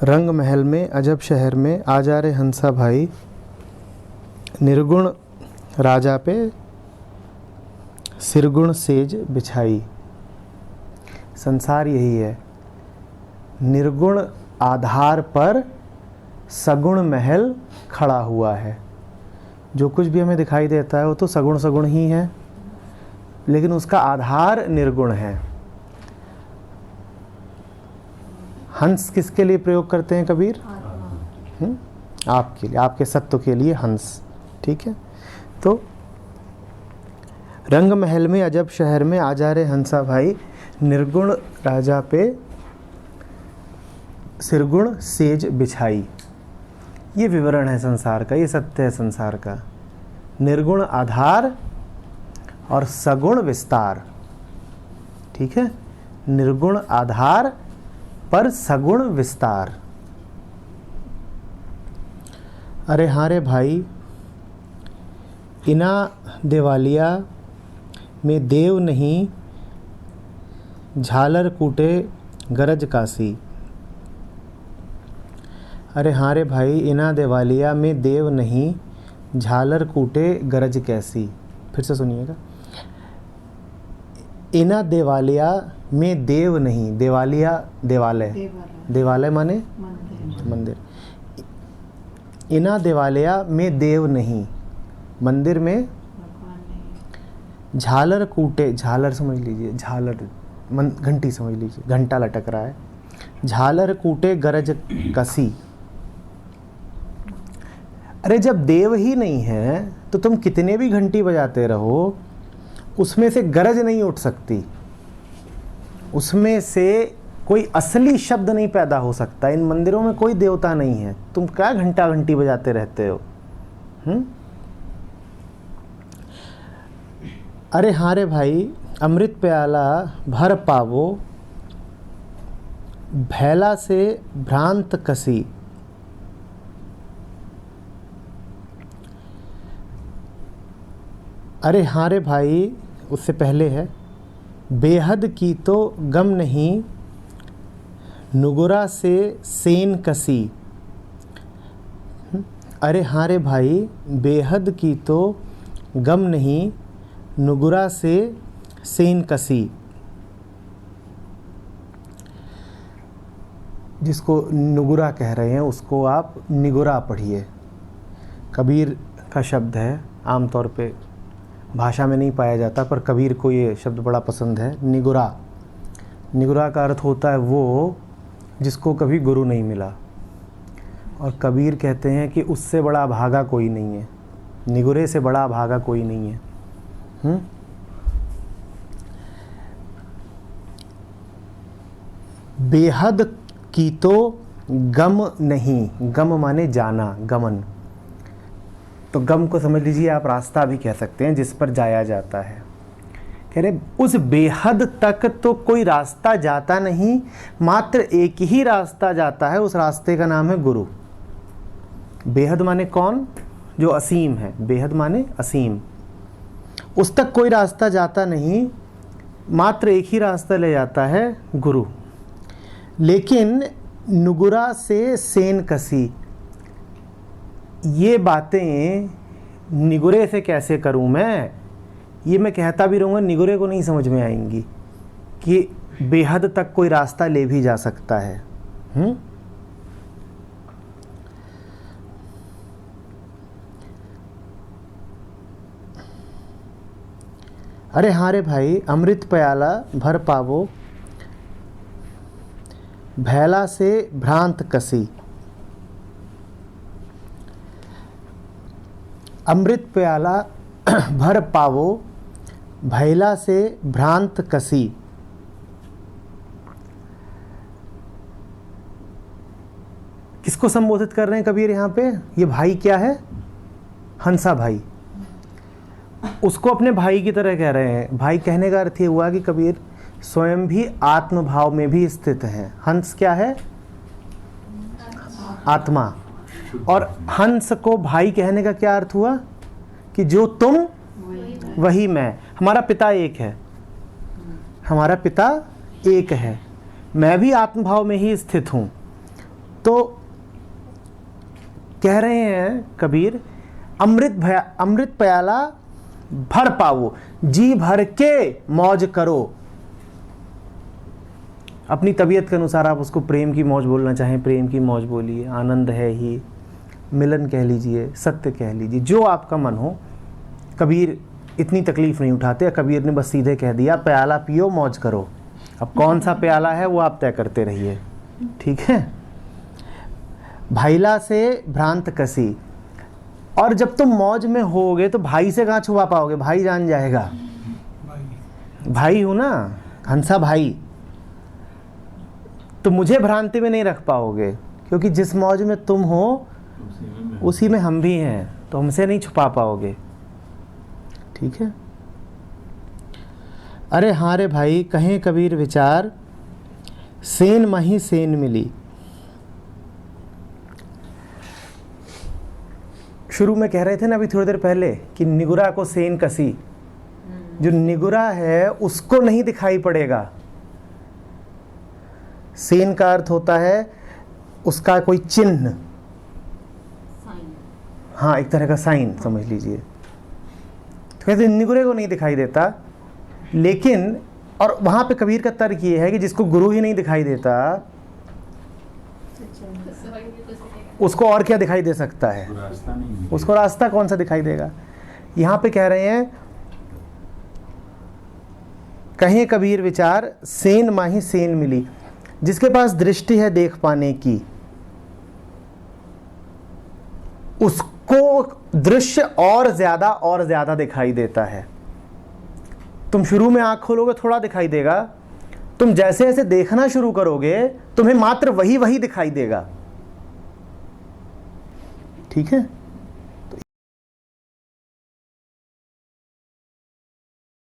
रंग महल में अजब शहर में आ जा रे हंसा भाई, निर्गुण राजा पे सिरगुण सेज बिछाई। संसार यही है, निर्गुण आधार पर सगुण महल खड़ा हुआ है। जो कुछ भी हमें दिखाई देता है वो तो सगुण सगुण ही है, लेकिन उसका आधार निर्गुण है। हंस किसके लिए प्रयोग करते हैं कबीर? आपके लिए, आपके सत्व के लिए हंस। ठीक है, तो रंग महल में अजब शहर में आ जा रे हंसा भाई, निर्गुण राजा पे सिरगुण सेज बिछाई। ये विवरण है संसार का, ये सत्य है संसार का। निर्गुण आधार और सगुण विस्तार। ठीक है, निर्गुण आधार पर सगुण विस्तार। अरे हाँ रे भाई, इना दिवालिया में देव नहीं, झालर कूटे गरज कासी। अरे हाँ रे भाई, इना दिवालिया में देव नहीं, झालर कूटे गरज कैसी। फिर से सुनिएगा, इना देवालिया में देव नहीं, देवालिया देवालय, देवालय माने मंदिर। इना देवालया में देव नहीं, मंदिर में झालर कूटे, झालर समझ लीजिए, झालर घंटी समझ लीजिए, घंटा लटक रहा है। झालर कूटे गरज कसी। अरे जब देव ही नहीं है तो तुम कितने भी घंटी बजाते रहो, उसमें से गरज नहीं उठ सकती, उसमें से कोई असली शब्द नहीं पैदा हो सकता। इन मंदिरों में कोई देवता नहीं है, तुम क्या घंटा घंटी बजाते रहते हो? अरे हाँ रे भाई, अमृत प्याला भर पावो, भैला से भ्रांत कसी। अरे हाँ रे भाई, उससे पहले है, बेहद की तो गम नहीं, नुगुरा से सेन कसी। अरे हाँ रे भाई, बेहद की तो गम नहीं, नुगुरा से सेन कसी। जिसको नुगुरा कह रहे हैं उसको आप निगुरा पढ़िए। कबीर का शब्द है, आमतौर पे भाषा में नहीं पाया जाता, पर कबीर को ये शब्द बड़ा पसंद है, निगुरा। निगुरा का अर्थ होता है वो जिसको कभी गुरु नहीं मिला, और कबीर कहते हैं कि उससे बड़ा भागा कोई नहीं है, निगुरे से बड़ा भागा कोई नहीं है। बेहद की तो गम नहीं, गम माने जाना, गमन। तो गम को समझ लीजिए आप रास्ता भी कह सकते हैं जिस पर जाया जाता है। कह रहे उस बेहद तक तो कोई रास्ता जाता नहीं, मात्र एक ही रास्ता जाता है, उस रास्ते का नाम है गुरु। बेहद माने कौन? जो असीम है, बेहद माने असीम। उस तक कोई रास्ता जाता नहीं, मात्र एक ही रास्ता ले जाता है, गुरु। लेकिन नुगुरा से सेन कसी, ये बातें निगुरे से कैसे करूं मैं? ये मैं कहता भी रहूँगा, निगुरे को नहीं समझ में आएंगी कि बेहद तक कोई रास्ता ले भी जा सकता है। अरे हाँ रे भाई, अमृत प्याला भर पावो, भैला से भ्रांत कसी। अमृत प्याला भर पावो, भैला से भ्रांत कसी। किसको संबोधित कर रहे हैं कबीर यहाँ पे? ये भाई क्या है? हंसा भाई। उसको अपने भाई की तरह कह रहे हैं। भाई कहने का अर्थ ये हुआ कि कबीर स्वयं भी आत्मभाव में भी स्थित है। हंस क्या है? आत्मा। और हंस को भाई कहने का क्या अर्थ हुआ? कि जो तुम वही मैं। हमारा पिता एक है, हमारा पिता एक है, मैं भी आत्मभाव में ही स्थित हूँ। तो कह रहे हैं कबीर, अमृत प्याला भर पाओ, जी भर के मौज करो। अपनी तबीयत के अनुसार आप उसको प्रेम की मौज बोलना चाहें, प्रेम की मौज बोलिए, आनंद है ही, मिलन कह लीजिए, सत्य कह लीजिए, जो आपका मन हो। कबीर इतनी तकलीफ नहीं उठाते, कबीर ने बस सीधे कह दिया प्याला पियो मौज करो। अब कौन सा प्याला है वो आप तय करते रहिए, ठीक है। भाईला से भ्रांत कसी, और जब तुम मौज में होगे तो भाई से कहाँ छुपा पाओगे, भाई जान जाएगा, भाई हूं ना, हंसा भाई, तो मुझे भ्रांति में नहीं रख पाओगे, क्योंकि जिस मौज में तुम हो उसी में हम भी हैं, तो हमसे नहीं छुपा पाओगे, ठीक है। अरे हाँ रे भाई, कहें कबीर विचार, सेन मही सेन मिली। शुरू में कह रहे थे ना अभी थोड़ी देर पहले कि निगुरा को सेन कसी, जो निगुरा है उसको नहीं दिखाई पड़ेगा। सेन का अर्थ होता है उसका कोई चिन्ह, हाँ एक तरह का साइन समझ लीजिए। तो कहते निगुरे को नहीं दिखाई देता, लेकिन और वहां पे कबीर का तर्क ये है कि जिसको गुरु ही नहीं दिखाई देता उसको और क्या दिखाई दे सकता है, उसको रास्ता कौन सा दिखाई देगा। यहां पे कह रहे हैं कहें कबीर विचार, सेन माही सेन मिली। जिसके पास दृष्टि है देख पाने की, उसको दृश्य और ज्यादा दिखाई देता है। तुम शुरू में आंख खोलोगे थोड़ा दिखाई देगा, तुम जैसे जैसे देखना शुरू करोगे तुम्हें मात्र वही दिखाई देगा, ठीक है।